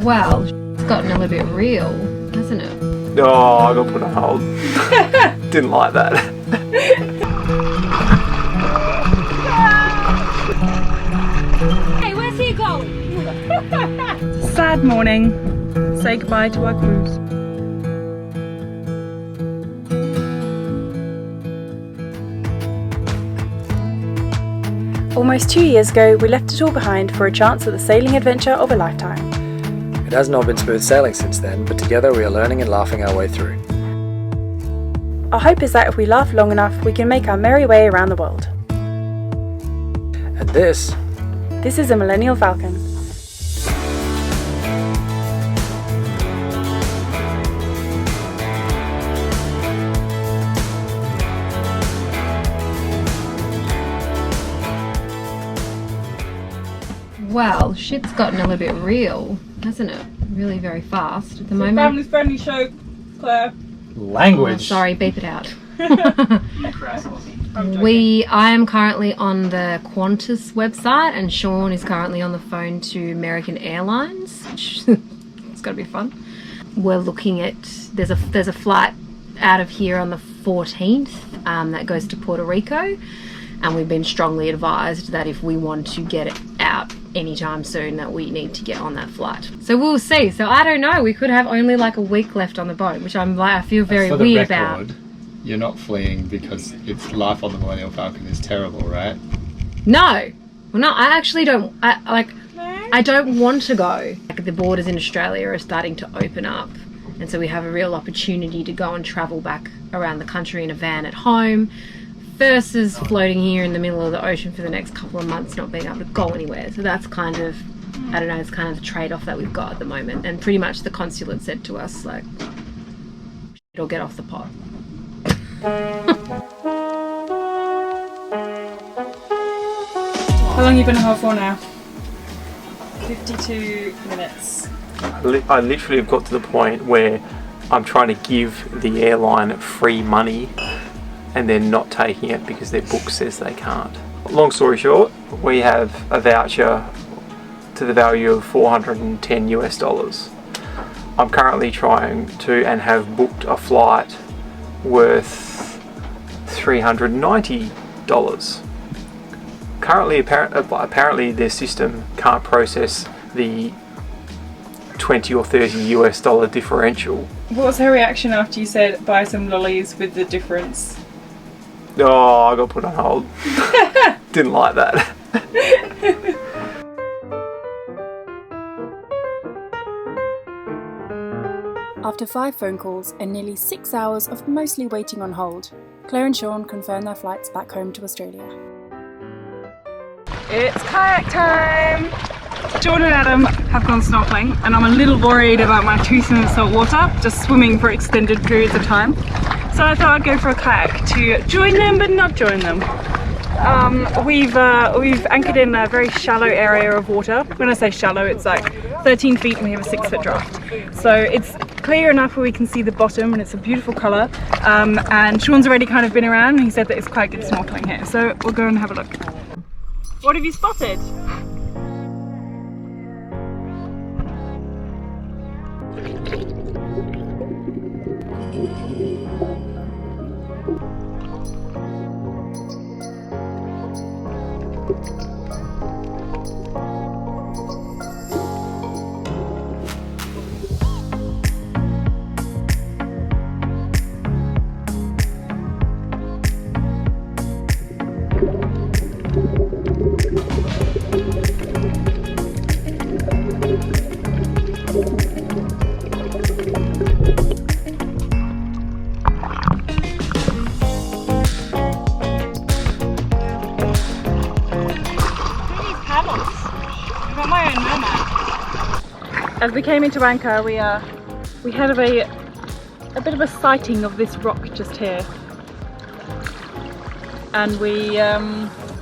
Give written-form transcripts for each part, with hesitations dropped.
Well, it's gotten a little bit real, hasn't it? Oh, I got put on hold. Didn't like that. Hey, where's he going? Sad morning. Say goodbye to our cruise. Almost 2 years ago, we left it all behind for a chance at the sailing adventure of a lifetime. It has not been smooth sailing since then, but together we are learning and laughing our way through. Our hope is that if we laugh long enough, we can make our merry way around the world. And this is a Millennial Falcon. Well, shit's gotten a little bit real, hasn't it? Really very fast at the moment. Family friendly show, Claire. language. Oh, sorry, beep it out. I am currently on the Qantas website and Sean is currently on the phone to American Airlines, which it's gotta be fun. We're looking at, there's a flight out of here on the 14th that goes to Puerto Rico, and we've been strongly advised that if we want to get it out anytime soon that we need to get on that flight. So we'll see. So I don't know, we could have only like a week left on the boat, which I feel very weird about. You're not fleeing because it's life on the Millennial Falcon is terrible, right? No, well, no, I actually don't. I don't want to go. Like, the borders in Australia are starting to open up, and so we have a real opportunity to go and travel back around the country in a van at home, versus floating here in the middle of the ocean for the next couple of months, not being able to go anywhere. So that's kind of, I don't know, it's kind of the trade-off that we've got at the moment. And pretty much the consulate said to us, like, it'll get off the pot. How long have you been on hold for now? 52 minutes. I literally have got to the point where I'm trying to give the airline free money and they're not taking it because their book says they can't. Long story short, we have a voucher to the value of $410 US. I'm currently trying to and have booked a flight worth $390. Currently, apparently their system can't process the $20 or $30 US differential. What was her reaction after you said buy some lollies with the difference? Oh, I got put on hold. Didn't like that. After 5 phone calls and nearly 6 hours of mostly waiting on hold, Claire and Sean confirmed their flights back home to Australia. It's kayak time! Sean and Adam have gone snorkeling and I'm a little worried about my tooth in the salt water, just swimming for extended periods of time. So I thought I'd go for a kayak to join them but not join them. We've anchored in a very shallow area of water. When I say shallow, it's like 13 feet and we have a 6-foot draft. So it's clear enough where we can see the bottom and it's a beautiful colour. And Sean's already kind of been around and he said that it's quite good snorkeling here. So we'll go and have a look. What have you spotted? As we came into anchor, we had a bit of a sighting of this rock just here, and we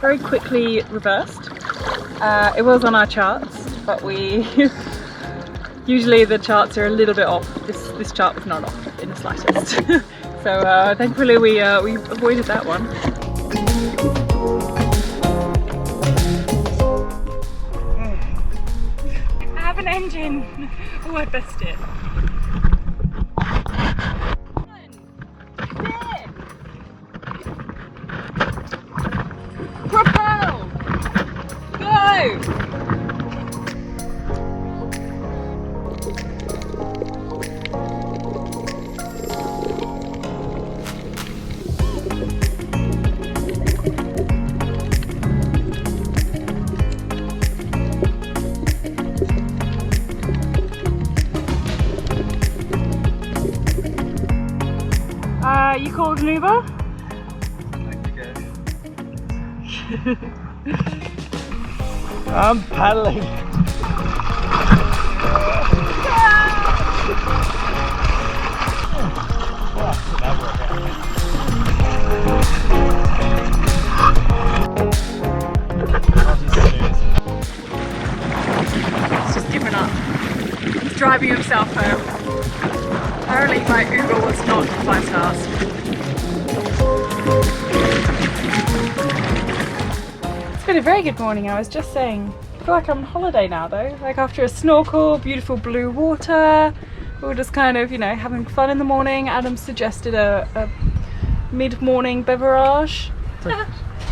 very quickly reversed. It was on our charts, but we usually the charts are a little bit off. This chart was not off in the slightest. So thankfully we avoided that one. I have an engine. Oh, I best it. Propel! Go! You called an Uber? I'm paddling. He's just given up. He's driving himself home. Apparently my Uber was not 5 stars. It's been a very good morning, I was just saying. I feel like I'm on holiday now though. Like after a snorkel, beautiful blue water, we were just kind of, you know, having fun in the morning. Adam suggested a mid-morning beverage.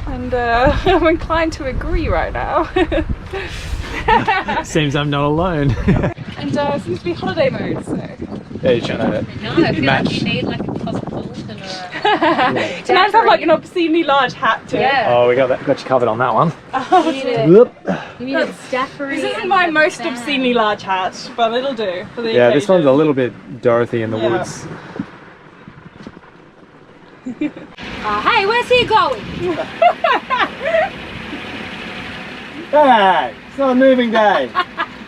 And I'm inclined to agree right now. Seems I'm not alone. And it seems to be holiday mode, so. Yeah, you're trying to No, I feel like you need like a cosmopolitan or a... Can I have like an obscenely large hat too? Yeah. Oh, we got you covered on that one. You need a staffery. This isn't my most obscenely large hat, but it'll do for the Yeah, this occasion. one's a little bit Dorothy in the Yeah. woods. Hey, where's he going? Hey, it's not a moving day.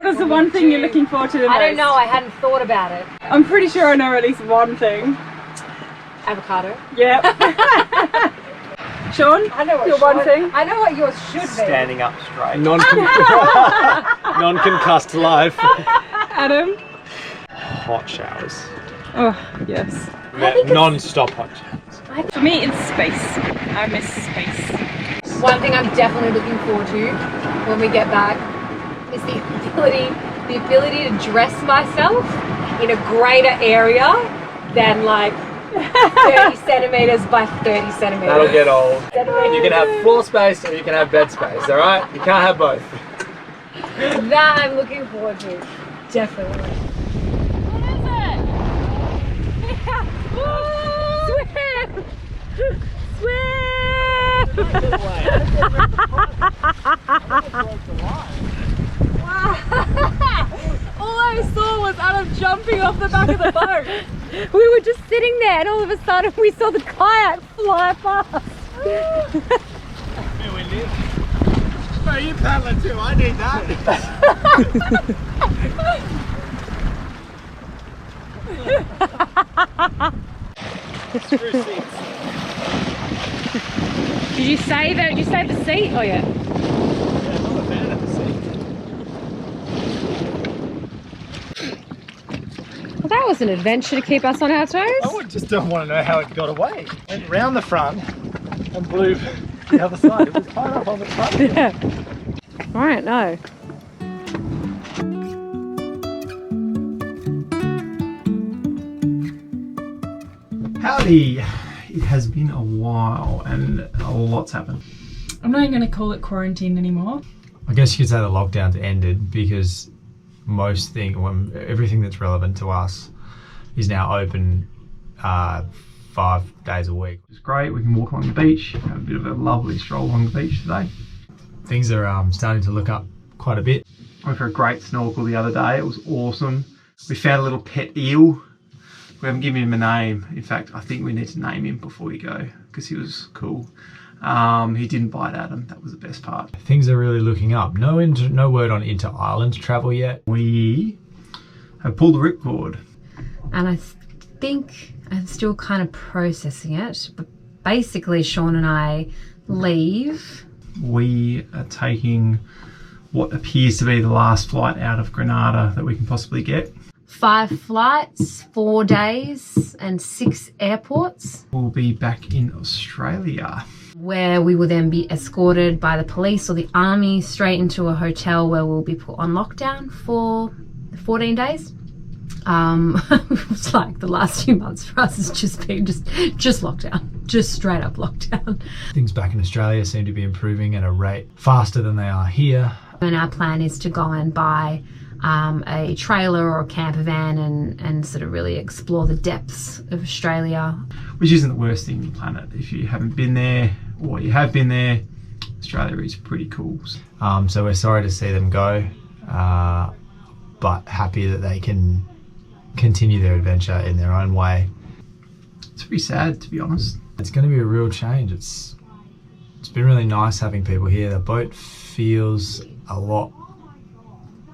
What is the one thing you're looking forward to the most? I don't know, I hadn't thought about it. I'm pretty sure I know at least one thing. Avocado. Yep. Sean, I know what your one thing. I know what yours should be. Standing up straight. Non-concussed life. Adam. Hot showers. Oh, yes. Non-stop hot showers. For me, it's space. I miss space. One thing I'm definitely looking forward to when we get back is the ability to dress myself in a greater area than like 30 centimeters by 30 centimeters. That'll get old. You can have floor space or you can have bed space, alright? You can't have both. That I'm looking forward to. Definitely. What is it? Swim! All I saw was Adam jumping off the back of the boat. We were just sitting there and all of a sudden we saw the kayak fly past. Here we live. Bro, you paddling too, I need that. Screw seats. Did you save it? Did you save the seat? Oh yeah. Yeah, I'm not a fan of the seat. Well, that was an adventure to keep us on our toes. I just don't want to know how it got away. Went round the front and blew the other side. It was tied up on the front. Yeah. Right, no. Howdy! It has been a while and a lot's happened. I'm not even going to call it quarantine anymore. I guess you could say the lockdown's ended because everything that's relevant to us is now open 5 days a week. It's great, we can walk along the beach, have a bit of a lovely stroll along the beach today. Things are starting to look up quite a bit. Went for a great snorkel the other day, it was awesome. We found a little pet eel. We haven't given him a name. In fact, I think we need to name him before we go because he was cool. He didn't bite Adam, that was the best part. Things are really looking up. No word on inter-island travel yet. We have pulled the ripcord. And I think I'm still kind of processing it, but basically Sean and I leave. We are taking what appears to be the last flight out of Grenada that we can possibly get. 5 flights, 4 days and 6 airports. We'll be back in Australia. Where we will then be escorted by the police or the army straight into a hotel where we'll be put on lockdown for the 14 days. It's like the last few months for us has just been just lockdown, just straight up lockdown. Things back in Australia seem to be improving at a rate faster than they are here. And our plan is to go and buy a trailer or a camper van and sort of really explore the depths of Australia. Which isn't the worst thing on the planet. If you haven't been there or you have been there, Australia is pretty cool. So we're sorry to see them go, but happy that they can continue their adventure in their own way. It's pretty sad, to be honest. It's going to be a real change. It's been really nice having people here. The boat feels a lot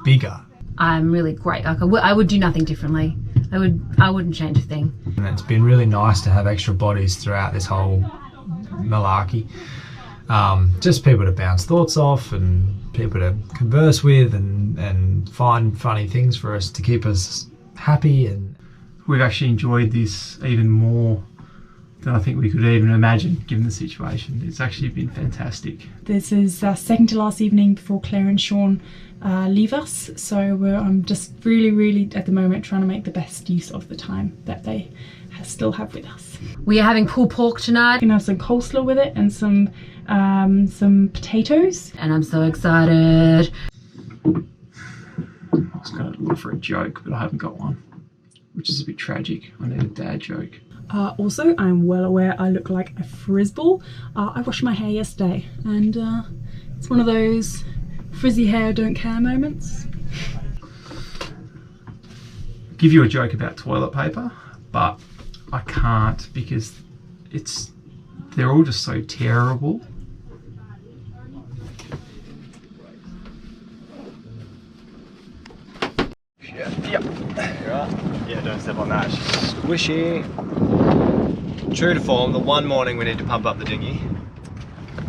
bigger. I'm really great. Like I would do nothing differently. I wouldn't change a thing. And it's been really nice to have extra bodies throughout this whole malarkey. Just people to bounce thoughts off and people to converse with and find funny things for us to keep us happy. And we've actually enjoyed this even more than I think we could even imagine given the situation. It's actually been fantastic. This is second to last evening before Claire and Sean leave us, so I'm just really at the moment trying to make the best use of the time that they still have with us. We are having pulled pork tonight. You can have some coleslaw with it and some potatoes. And I'm so excited. I was going to look for a joke, but I haven't got one, which is a bit tragic. I need a dad joke. Also, I'm well aware I look like a frizzball. I washed my hair yesterday and it's one of those frizzy hair don't care moments. Give you a joke about toilet paper, but I can't because they're all just so terrible. Yep. Yeah, don't step on that. She's squishy. True to form, the one morning we need to pump up the dinghy,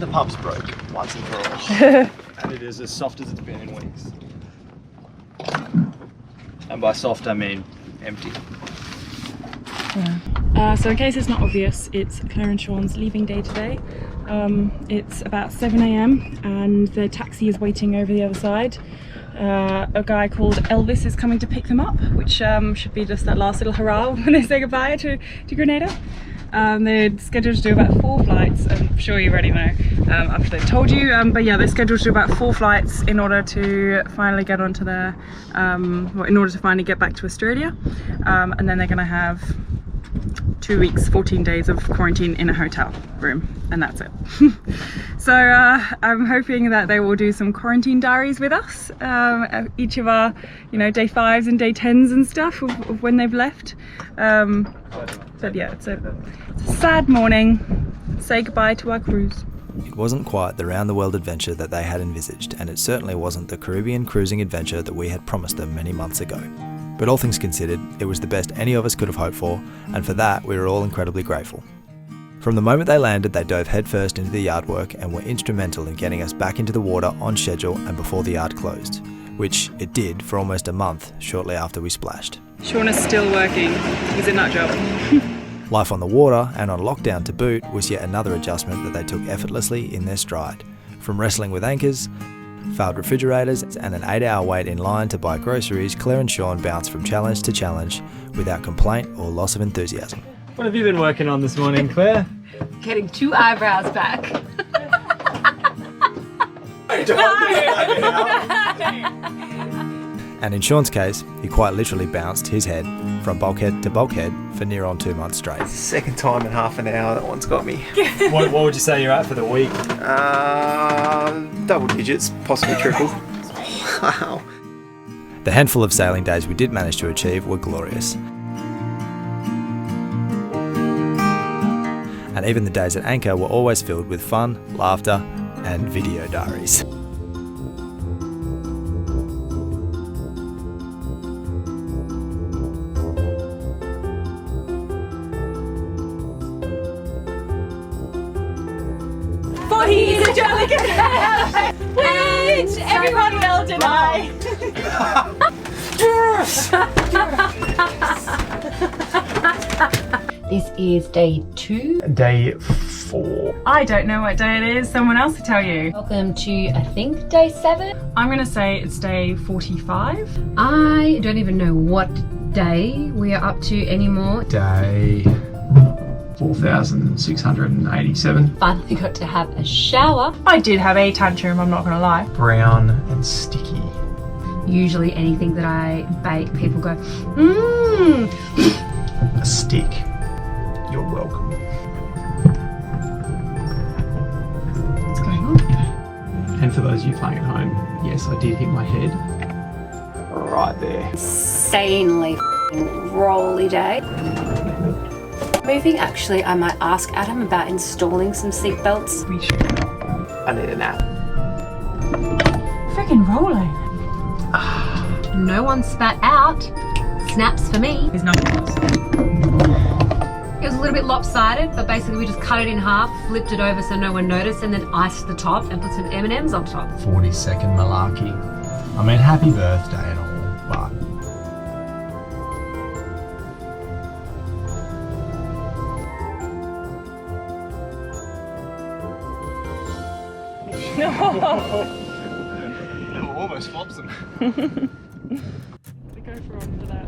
the pump's broke once and for all. And it is as soft as it's been in weeks. And by soft I mean empty. So in case it's not obvious, it's Claire and Sean's leaving day today. It's about 7 AM and the taxi is waiting over the other side. A guy called Elvis is coming to pick them up, which should be just that last little hurrah when they say goodbye to Grenada. They're scheduled to do about 4 flights. I'm sure you already know after they've told you, but yeah, they're scheduled to do about 4 flights in order to finally get onto their, in order to finally get back to Australia, and then they're going to have 2 weeks, 14 days of quarantine in a hotel room, and that's it. So I'm hoping that they will do some quarantine diaries with us, each of our, day 5s and day 10s and stuff of when they've left. But yeah, it's a sad morning. Say goodbye to our cruise. It wasn't quite the round-the-world adventure that they had envisaged, and it certainly wasn't the Caribbean cruising adventure that we had promised them many months ago. But all things considered, it was the best any of us could have hoped for, and for that we were all incredibly grateful. From the moment they landed, they dove headfirst into the yard work and were instrumental in getting us back into the water on schedule and before the yard closed, which it did for almost a month shortly after we splashed. Sean is still working. He's a nut job. Life on the water, and on lockdown to boot, was yet another adjustment that they took effortlessly in their stride. From wrestling with anchors, failed refrigerators, and an 8-hour wait in line to buy groceries, Claire and Sean bounced from challenge to challenge without complaint or loss of enthusiasm. What have you been working on this morning, Claire? Getting 2 eyebrows back. And in Sean's case, he quite literally bounced his head from bulkhead to bulkhead for near on 2 months straight. Second time in half an hour that one's got me. What would you say you're at for the week? Double digits, possibly triple. Wow. The handful of sailing days we did manage to achieve were glorious. And even the days at anchor were always filled with fun, laughter, and video diaries. For he's a jolly good man, which everyone will deny. This is day 2. Day 4. I don't know what day it is. Someone else will tell you. Welcome to, I think, day 7. I'm gonna say it's day 45. I don't even know what day we are up to anymore. Day 4,687. Finally got to have a shower. I did have a tantrum, I'm not gonna lie. Brown and sticky. Usually anything that I bake, people go, mmm. A stick. You're welcome. What's going on? And for those of you playing at home, yes, I did hit my head right there. Insanely rolly day. Moving, actually, I might ask Adam about installing some seat belts. We should. I need a nap. Freaking rolling. No one spat out. Snaps for me. There's nothing else. It was a little bit lopsided, but basically we just cut it in half, flipped it over so no one noticed, and then iced the top and put some M&Ms on top. 40-second malarkey. I mean, happy birthday and all, but... Almost flops them. Go for one for that.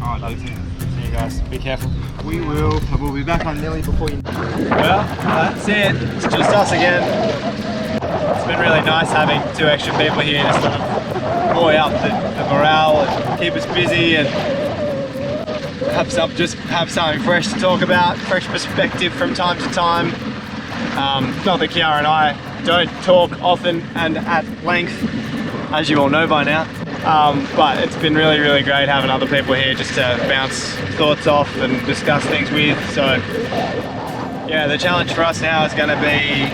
Alright, love you. See you guys. Be careful. We will. We'll be back on Millie before you. Well, that's it. It's just us again. It's been really nice having 2 extra people here to sort of buoy up the morale and keep us busy and just have something fresh to talk about, fresh perspective from time to time. Not that Khiara and I don't talk often and at length, as you all know by now. But it's been really, really great having other people here just to bounce thoughts off and discuss things with. So yeah, the challenge for us now is going to be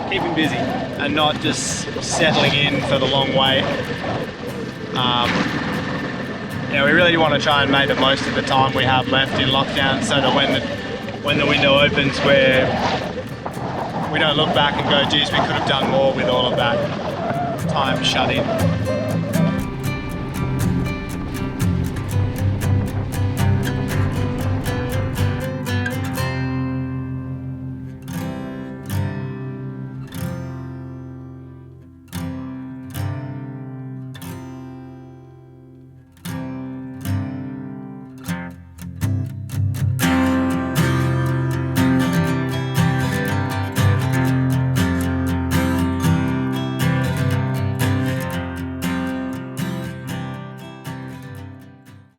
keeping busy and not just settling in for the long wait. Yeah, we really want to try and make the most of the time we have left in lockdown, so that when the window opens, we don't look back and go, geez, we could have done more with all of that time shut in.